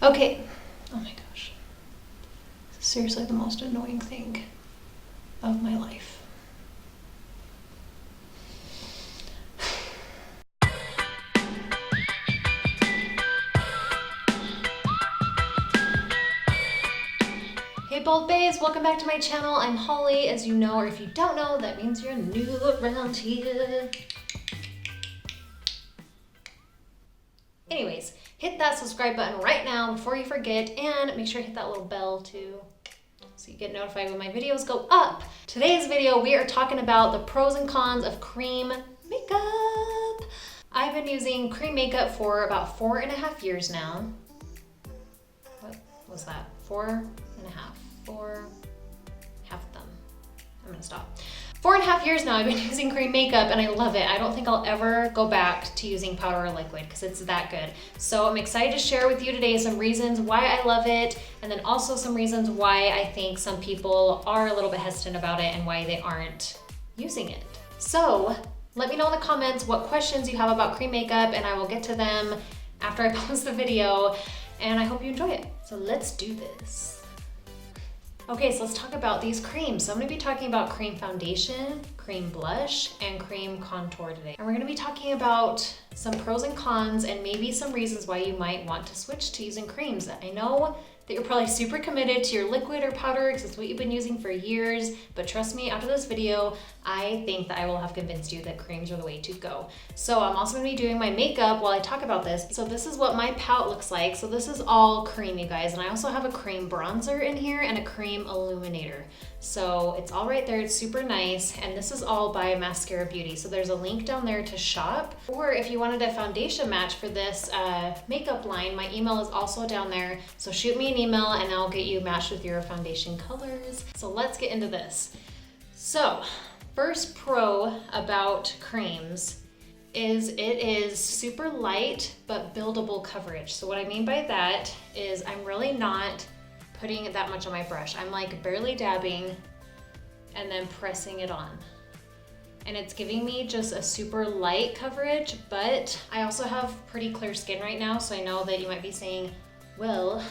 Okay. Oh my gosh. This is seriously the most annoying thing of my life. Hey Bold Baes, welcome back to my channel. I'm Holly, as you know, or if you don't know, that means you're new around here. Anyways, hit that subscribe button right now before you forget, and make sure you hit that little bell too, so you get notified when my videos go up. Today's video, we are talking about the pros and cons of cream makeup. I've been using cream makeup for about 4.5 years now. What was that? 4.5. Half of them. I'm gonna stop. 4.5 years now I've been using cream makeup and I love it. I don't think I'll ever go back to using powder or liquid because it's that good. So I'm excited to share with you today some reasons why I love it, and then also some reasons why I think some people are a little bit hesitant about it and why they aren't using it. So let me know in the comments what questions you have about cream makeup and I will get to them after I post the video, and I hope you enjoy it. So let's do this. Okay, so let's talk about these creams. So I'm gonna be talking about cream foundation, cream blush, and cream contour today. And we're gonna be talking about some pros and cons and maybe some reasons why you might want to switch to using creams. I know that you're probably super committed to your liquid or powder because it's what you've been using for years, but trust me, after this video, I think that I will have convinced you that creams are the way to go. So I'm also gonna be doing my makeup while I talk about this. So this is what my palette looks like. So this is all cream, you guys, and I also have a cream bronzer in here and a cream illuminator. So it's all right there, it's super nice, and this is all by Maskcara Beauty. So there's a link down there to shop, or if you wanted a foundation match for this makeup line, my email is also down there. So shoot me an email and I'll get you matched with your foundation colors. So let's get into this. So first pro about creams is it is super light but buildable coverage. So what I mean by that is I'm really not putting that much on my brush. I'm like barely dabbing and then pressing it on. And it's giving me just a super light coverage, but I also have pretty clear skin right now, so I know that you might be saying, well,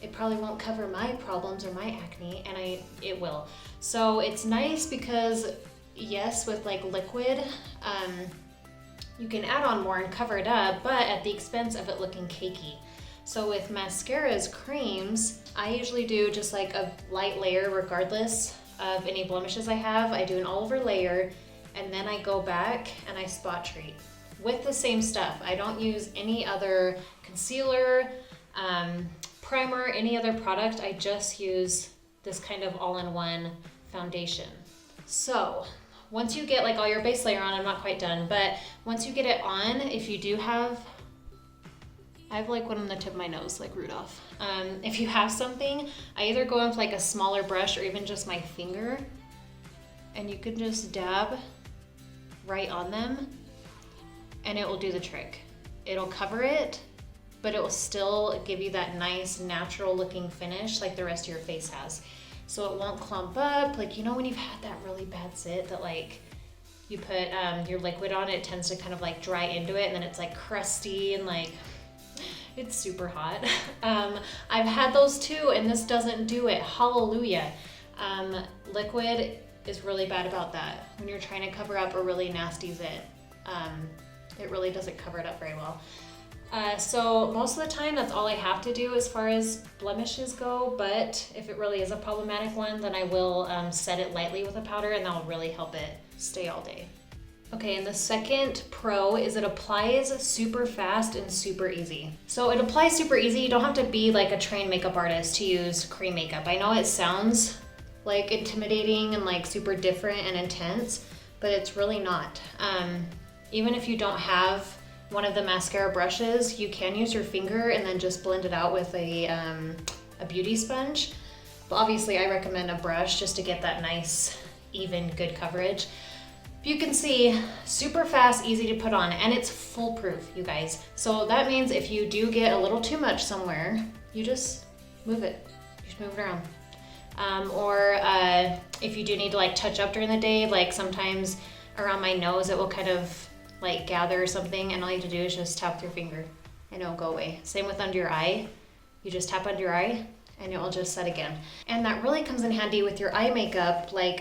it probably won't cover my problems or my acne, and it will. So it's nice because yes, with like liquid, you can add on more and cover it up, but at the expense of it looking cakey. So with mascaras, creams, I usually do just like a light layer regardless of any blemishes I have. I do an all over layer and then I go back and I spot treat with the same stuff. I don't use any other concealer, primer, any other product. I just use this kind of all-in-one foundation. So once you get like all your base layer on, I'm not quite done, but once you get it on, if you do have, I have like one on the tip of my nose, like Rudolph. If you have something, I either go with like a smaller brush or even just my finger, and you can just dab right on them and it will do the trick. It'll cover it, but it will still give you that nice natural looking finish like the rest of your face has. So it won't clump up. Like, you know when you've had that really bad sit that like you put your liquid on, it tends to kind of like dry into it and then it's like crusty and like, it's super hot. I've had those too, and this doesn't do it. Hallelujah. Liquid is really bad about that. When you're trying to cover up a really nasty zit, it really doesn't cover it up very well. So most of the time, that's all I have to do as far as blemishes go, but if it really is a problematic one, then I will set it lightly with a powder and that'll really help it stay all day. Okay, and the second pro is it applies super fast and super easy. So it applies super easy. You don't have to be like a trained makeup artist to use cream makeup. I know it sounds like intimidating and like super different and intense, but it's really not. Even if you don't have one of the mascara brushes, you can use your finger and then just blend it out with a beauty sponge. But obviously I recommend a brush just to get that nice, even, good coverage. You can see super fast, easy to put on, and it's foolproof, you guys. So that means if you do get a little too much somewhere, you just move it. You just move it around. Or if you do need to like touch up during the day, like sometimes around my nose it will kind of like gather or something, and all you have to do is just tap with your finger and it'll go away. Same with under your eye. You just tap under your eye and it will just set again. And that really comes in handy with your eye makeup. Like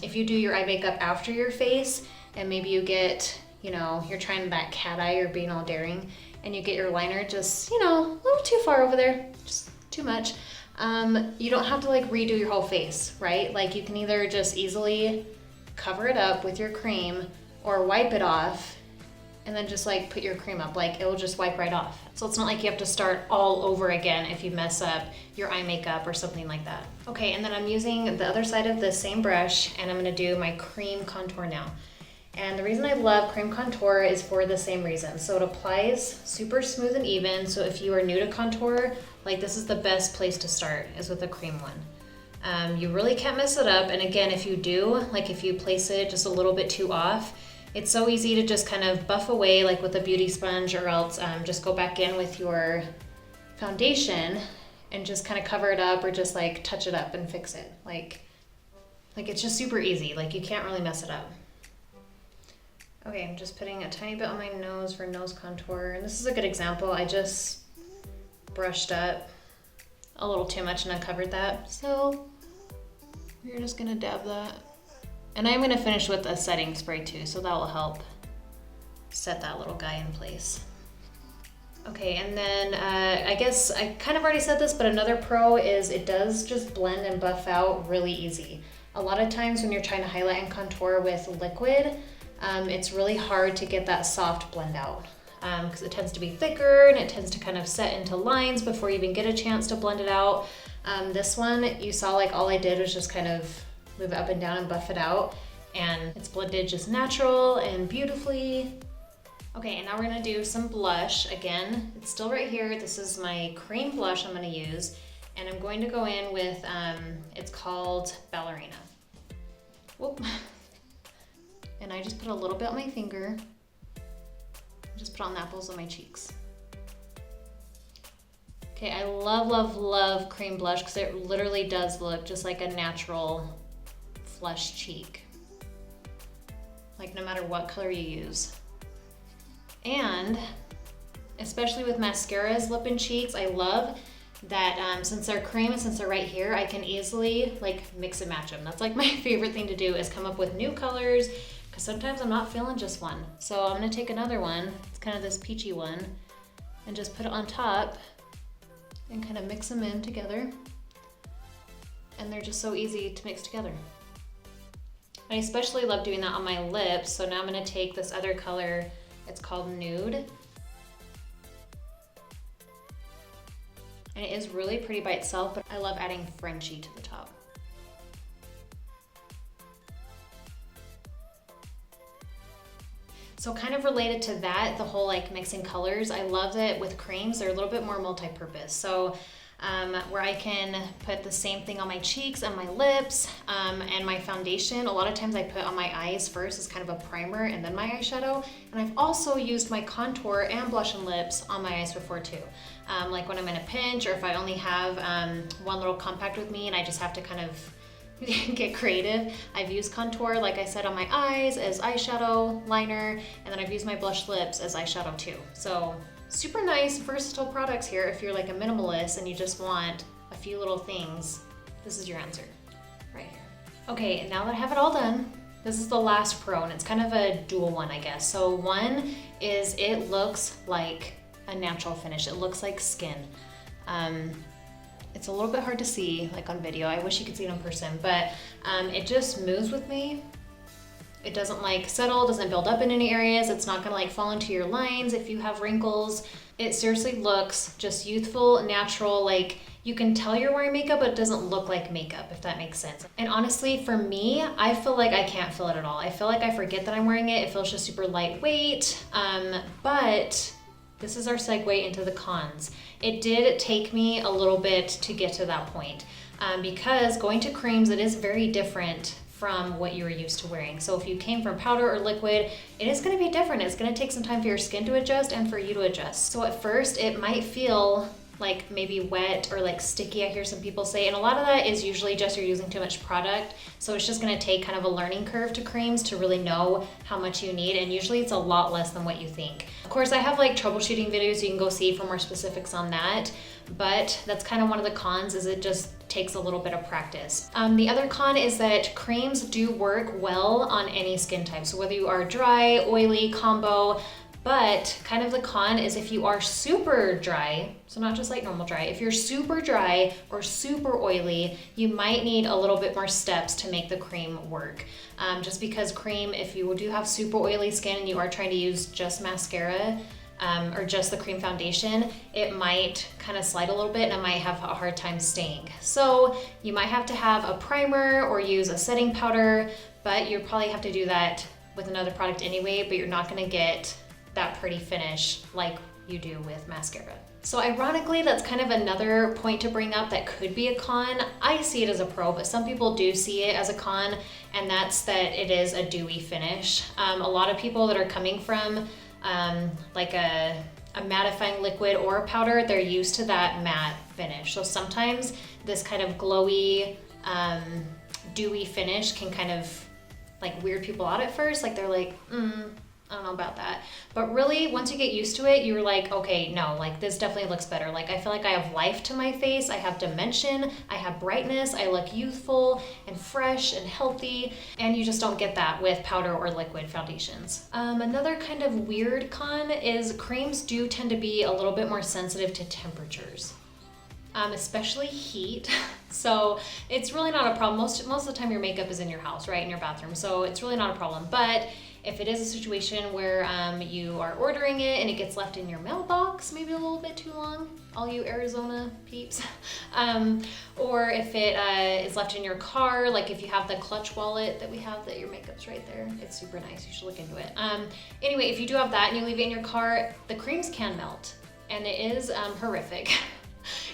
if you do your eye makeup after your face and maybe you get, you know, you're trying that cat eye or being all daring and you get your liner just, you know, a little too far over there, just too much. You don't have to like redo your whole face, right? Like you can either just easily cover it up with your cream or wipe it off and then just like put your cream up, like it will just wipe right off. So it's not like you have to start all over again if you mess up your eye makeup or something like that. Okay, and then I'm using the other side of the same brush and I'm gonna do my cream contour now. And the reason I love cream contour is for the same reason. So it applies super smooth and even. So if you are new to contour, like this is the best place to start, is with a cream one. You really can't mess it up. And again, if you do, like if you place it just a little bit too off, it's so easy to just kind of buff away like with a beauty sponge, or else just go back in with your foundation and just kind of cover it up or just like touch it up and fix it. Like it's just super easy. Like you can't really mess it up. Okay, I'm just putting a tiny bit on my nose for nose contour. And this is a good example. I just brushed up a little too much and uncovered that. So we're just gonna dab that. And I'm gonna finish with a setting spray too, so that will help set that little guy in place. Okay, and then I guess I kind of already said this, but another pro is it does just blend and buff out really easy. A lot of times when you're trying to highlight and contour with liquid, it's really hard to get that soft blend out because it tends to be thicker and it tends to kind of set into lines before you even get a chance to blend it out. This one, you saw like all I did was just kind of move it up and down and buff it out, and it's blended just natural and beautifully. Okay, and now we're gonna do some blush. Again, it's still right here. This is my cream blush I'm gonna use, and I'm going to go in with, it's called Ballerina. Whoop. And I just put a little bit on my finger, just put on the apples of my cheeks. Okay, I love, love, love cream blush because it literally does look just like a natural flush cheek. Like no matter what color you use. And especially with mascaras, lip and cheeks, I love that since they're cream and since they're right here, I can easily like mix and match them. That's like my favorite thing to do, is come up with new colors, because sometimes I'm not feeling just one. So I'm gonna take another one, it's kind of this peachy one, and just put it on top and kind of mix them in together. And they're just so easy to mix together. I especially love doing that on my lips. So now I'm gonna take this other color, it's called Nude. And it is really pretty by itself, but I love adding Frenchie to the top. So kind of related to that, the whole like mixing colors, I love that with creams, they're a little bit more multi-purpose. So where I can put the same thing on my cheeks and my lips and my foundation. A lot of times I put on my eyes first as kind of a primer and then my eyeshadow. And I've also used my contour and blush and lips on my eyes before too. Like when I'm in a pinch, or if I only have one little compact with me and I just have to kind of get creative. I've used contour, like I said, on my eyes as eyeshadow, liner, and then I've used my blush lips as eyeshadow too. So super nice, versatile products here if you're like a minimalist and you just want a few little things. This is your answer right here. Okay, now that I have it all done, this is the last pro, and it's kind of a dual one, I guess. So one is it looks like a natural finish. It looks like skin. It's a little bit hard to see like on video. I wish you could see it in person, but it just moves with me. It doesn't like settle, doesn't build up in any areas. It's not gonna like fall into your lines if you have wrinkles. It seriously looks just youthful, natural, like you can tell you're wearing makeup, but it doesn't look like makeup, if that makes sense. And honestly, for me, I feel like I can't feel it at all. I feel like I forget that I'm wearing it. It feels just super lightweight, but this is our segue into the cons. It did take me a little bit to get to that point because going to creams, it is very different from what you were used to wearing. So if you came from powder or liquid, it is gonna be different. It's gonna take some time for your skin to adjust and for you to adjust. So at first, it might feel like maybe wet or like sticky, I hear some people say, and a lot of that is usually just you're using too much product. So it's just gonna take kind of a learning curve to creams to really know how much you need, and usually it's a lot less than what you think. Of course, I have like troubleshooting videos you can go see for more specifics on that, but that's kind of one of the cons, is it just takes a little bit of practice. The other con is that creams do work well on any skin type. So whether you are dry, oily, combo, but kind of the con is if you are super dry, so not just like normal dry, if you're super dry or super oily, you might need a little bit more steps to make the cream work. Just because cream, if you do have super oily skin and you are trying to use just mascara, or just the cream foundation, it might kind of slide a little bit and it might have a hard time staying. So you might have to have a primer or use a setting powder, but you probably have to do that with another product anyway, but you're not gonna get that pretty finish like you do with mascara. So ironically, that's kind of another point to bring up that could be a con. I see it as a pro, but some people do see it as a con, and that's that it is a dewy finish. A lot of people that are coming from like a mattifying liquid or a powder, they're used to that matte finish. So sometimes this kind of glowy, dewy finish can kind of like weird people out at first. Like they're like, I don't know about that. But really, once you get used to it, you're like, okay, no, like this definitely looks better. Like I feel like I have life to my face, I have dimension, I have brightness, I look youthful and fresh and healthy, and you just don't get that with powder or liquid foundations. Another kind of weird con is creams do tend to be a little bit more sensitive to temperatures. Especially heat. So it's really not a problem. Most of the time your makeup is in your house, right? In your bathroom. So it's really not a problem. But if it is a situation where you are ordering it and it gets left in your mailbox maybe a little bit too long, all you Arizona peeps, or if it is left in your car, like if you have the clutch wallet that we have that your makeup's right there, it's super nice, you should look into it. Anyway, if you do have that and you leave it in your car, the creams can melt, and it is horrific.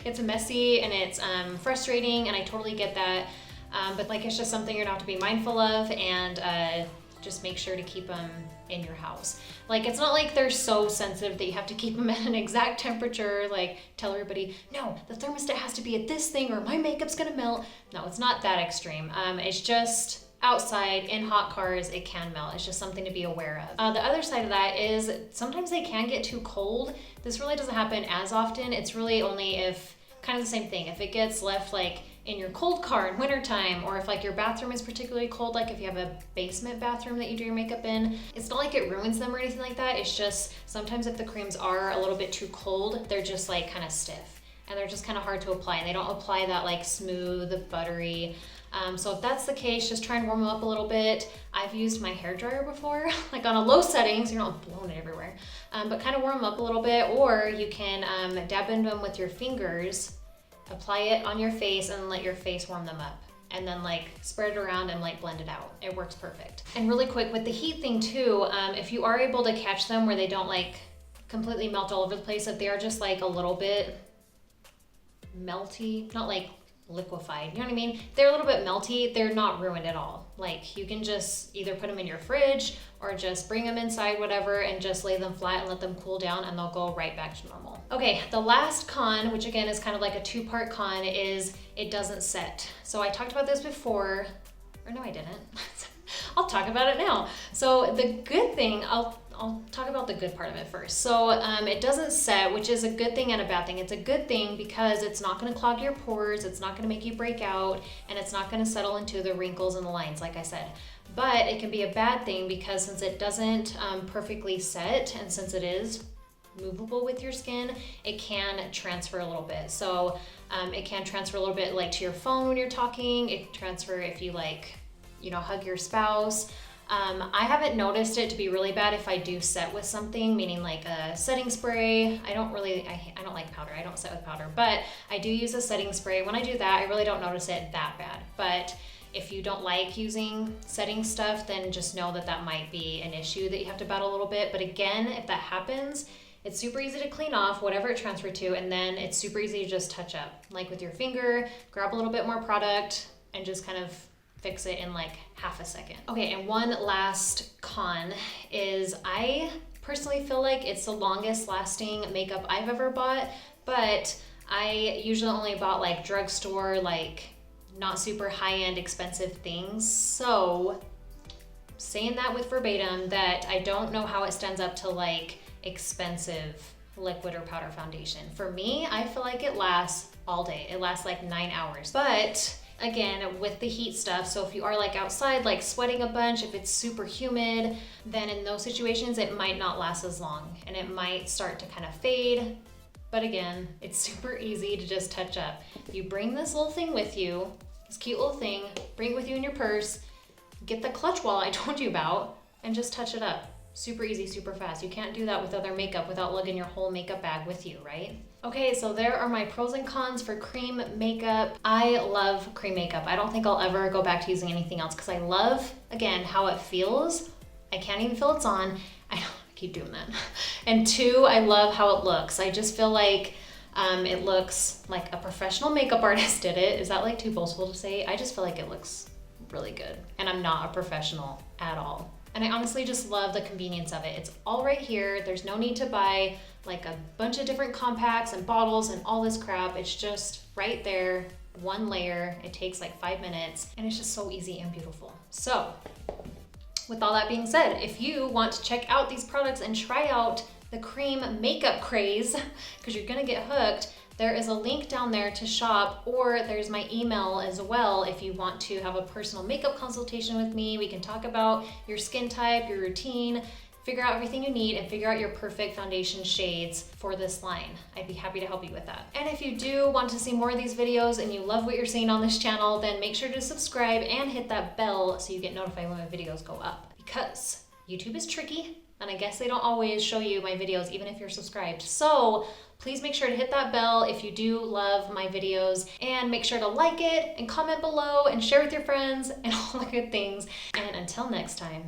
It's messy and it's frustrating, and I totally get that, but like it's just something you're gonna have to be mindful of, and just make sure to keep them in your house. Like it's not like they're so sensitive that you have to keep them at an exact temperature, like tell everybody, no, the thermostat has to be at this thing or my makeup's gonna melt. No, it's not that extreme. It's just outside in hot cars, it can melt. It's just something to be aware of. The other side of that is sometimes they can get too cold. This really doesn't happen as often. It's really only if, kind of the same thing, if it gets left like in your cold car in wintertime, or if like your bathroom is particularly cold, like if you have a basement bathroom that you do your makeup in, it's not like it ruins them or anything like that. It's just sometimes if the creams are a little bit too cold, they're just like kind of stiff and they're just kind of hard to apply, and they don't apply that like smooth, buttery. So if that's the case, just try and warm them up a little bit. I've used my hairdryer before, like on a low setting, so you're not blowing it everywhere, but kind of warm them up a little bit, or you can dab into them with your fingers, apply it on your face, and let your face warm them up. And then like spread it around and like blend it out. It works perfect. And really quick with the heat thing too, if you are able to catch them where they don't like completely melt all over the place, if they are just like a little bit melty, not like liquefied, you know what I mean? They're a little bit melty, they're not ruined at all. Like you can just either put them in your fridge or just bring them inside, whatever, and just lay them flat and let them cool down, and they'll go right back to normal. Okay, the last con, which again is kind of like a two-part con, is it doesn't set. So I talked about this before, or no I didn't. I'll talk about it now. So the good thing, I'll talk about the good part of it first. So it doesn't set, which is a good thing and a bad thing. It's a good thing because it's not going to clog your pores, it's not going to make you break out, and it's not going to settle into the wrinkles and the lines, like I said. But it can be a bad thing because since it doesn't perfectly set, and since it is movable with your skin, it can transfer a little bit. So it can transfer a little bit like to your phone when you're talking. It can transfer if you like, you know, hug your spouse. I haven't noticed it to be really bad if I do set with something, meaning like a setting spray. I don't like powder. I don't set with powder, but I do use a setting spray. When I do that, I really don't notice it that bad. But if you don't like using setting stuff, then just know that that might be an issue that you have to battle a little bit. But again, if that happens, it's super easy to clean off whatever it transferred to, and then it's super easy to just touch up. Like with your finger, grab a little bit more product and just kind of fix it in like half a second. Okay, and one last con is I personally feel like it's the longest lasting makeup I've ever bought, but I usually only bought like drugstore, like not super high-end expensive things. So saying that with verbatim, that I don't know how it stands up to like expensive liquid or powder foundation. For me, I feel like it lasts all day. It lasts like 9 hours. But again, with the heat stuff, so if you are like outside, like sweating a bunch, if it's super humid, then in those situations, it might not last as long and it might start to kind of fade. But again, it's super easy to just touch up. You bring this little thing with you, this cute little thing, bring it with you in your purse, get the clutch wallet I told you about, and just touch it up. Super easy, super fast. You can't do that with other makeup without lugging your whole makeup bag with you, right? Okay, so there are my pros and cons for cream makeup. I love cream makeup. I don't think I'll ever go back to using anything else because I love, again, how it feels. I can't even feel it's on. I keep doing that. And 2, I love how it looks. I just feel like it looks like a professional makeup artist did it. Is that like too boastful to say? I just feel like it looks really good. And I'm not a professional at all. And I honestly just love the convenience of it. It's all right here. There's no need to buy like a bunch of different compacts and bottles and all this crap. It's just right there, one layer. It takes like 5 minutes and it's just so easy and beautiful. So with all that being said, if you want to check out these products and try out the cream makeup craze, because you're gonna get hooked, there is a link down there to shop, or there's my email as well if you want to have a personal makeup consultation with me. We can talk about your skin type, your routine, figure out everything you need, and figure out your perfect foundation shades for this line. I'd be happy to help you with that. And if you do want to see more of these videos and you love what you're seeing on this channel, then make sure to subscribe and hit that bell so you get notified when my videos go up. Because YouTube is tricky, and I guess they don't always show you my videos even if you're subscribed. So please make sure to hit that bell if you do love my videos, and make sure to like it and comment below and share with your friends and all the good things. And until next time,